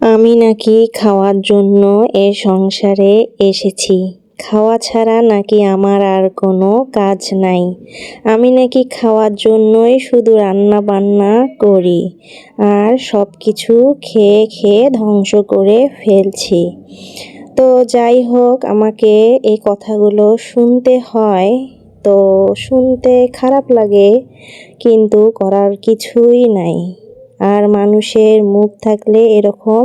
আমি নাকি খাওয়ার জন্য এ সংসারে এসেছি। খাওয়া ছাড়া নাকি আমার আর কোনো কাজ নাই। আমি নাকি খাওয়ার জন্যই শুধু রান্না বান্না করি আর সব কিছু খেয়ে খেয়ে ধ্বংস করে ফেলছি। তো যাই হোক, আমাকে এই কথাগুলো শুনতে হয়। তো শুনতে খারাপ লাগে, কিন্তু করার কিছুই নাই। আর মানুষের মুখ থাকলে এরকম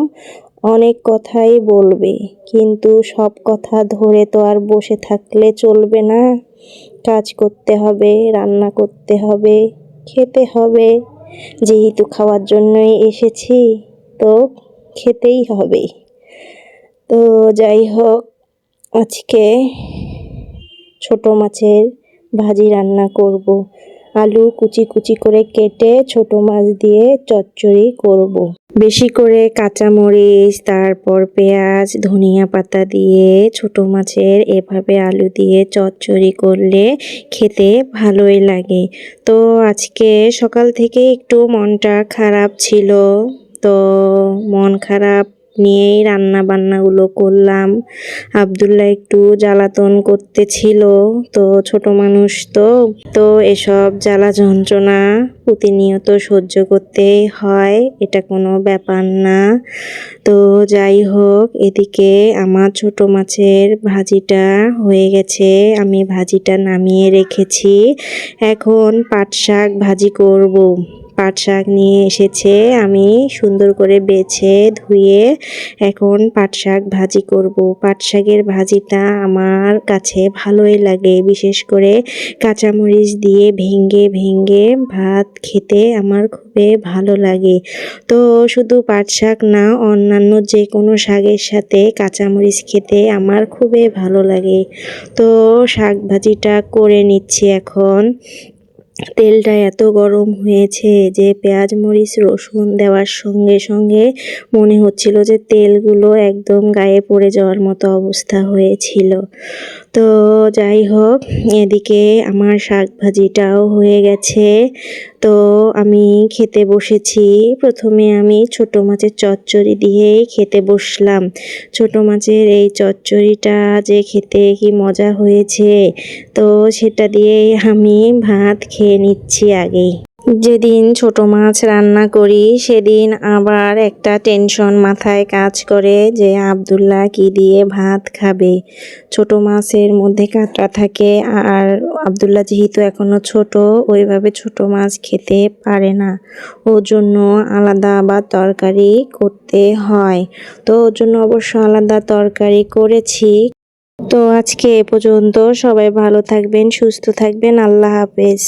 অনেক কথাই বলবে, কিন্তু সব কথা ধরে তো আর বসে থাকলে চলবে না। কাজ করতে হবে, রান্না করতে হবে, খেতে হবে। যেহেতু খাওয়ার জন্যই এসেছি, তো খেতেই হবে। তো যাই হোক, আজকে ছোট মাছের ভাজি রান্না করব। আলু কুচি কুচি করে কেটে ছোট মাছ দিয়ে চচ্চড়ি করব। বেশি করে কাঁচামরিচ, তারপর পেঁয়াজ, ধনিয়া পাতা দিয়ে ছোট মাছের এভাবে আলু দিয়ে চচ্চড়ি করলে খেতে ভালোই লাগে। তো আজকে সকাল থেকে একটু মনটা খারাপ ছিল। তো মন খারাপ নিয়েই রান্না বান্নাগুলো করলাম। আব্দুল্লাহ একটু জ্বালাতন করতেছিল। তো ছোট মানুষ তো এসব জ্বালা যন্ত্রণা প্রতিনিয়ত সহ্য করতে হয়, এটা কোনো ব্যাপার না। তো যাই হোক, এদিকে আমার ছোট মাছের ভাজিটা হয়ে গেছে। আমি ভাজিটা নামিয়ে রেখেছি। এখন পাট শাক ভাজি করব। পাট শাক নিয়ে এসেছে, আমি সুন্দর করে বেছে ধুয়ে এখন পাট শাক ভাজি করব। পাট শাকের ভাজিটা আমার কাছে ভালোই লাগে, বিশেষ করে কাঁচামরিচ দিয়ে ভেঙে ভেঙে ভাত খেতে আমার খুবই ভালো লাগে। তো শুধু পাট শাক না, অন্যান্য যে কোনো শাকের সাথে কাঁচামরিচ খেতে আমার খুবই ভালো লাগে। তো শাক ভাজিটা করে নিচ্ছি এখন। তেলটা এত গরম হয়েছে যে পেঁয়াজ মরিচ রসুন দেওয়ার সঙ্গে সঙ্গে মনে হচ্ছিল যে তেলগুলো একদম গায়ে পড়ে যাওয়ার মতো অবস্থা হয়েছিল। তো যাই হোক, এদিকে আমার শাক ভাজিটাও হয়ে গেছে। তো আমি খেতে বসেছি। প্রথমে আমি ছোট মাছের চচ্চড়ি দিয়েই খেতে বসলাম। ছোট মাছের এই চচ্চড়িটা যে খেতে কি মজা হয়েছে, তো সেটা দিয়েই আমি ভাত খেয়ে নিচ্ছি আগেই। যেদিন ছোট মাছ রান্না করি সেদিন আবার একটা টেনশন মাথায় কাজ করে যে আব্দুল্লাহ কি দিয়ে ভাত খাবে। ছোট মাছের মধ্যে কাঁটা থাকে, আর আব্দুল্লাহ যেহেতু এখনো ছোট, ওইভাবে ছোট মাছ খেতে পারে না। ওর জন্য আলাদা আবার তরকারি করতে হয়। তো ওর জন্য অবশ্য আলাদা তরকারি করেছি। তো আজকে এ পর্যন্ত। সবাই ভালো থাকবেন, সুস্থ থাকবেন। আল্লাহ হাফেজ।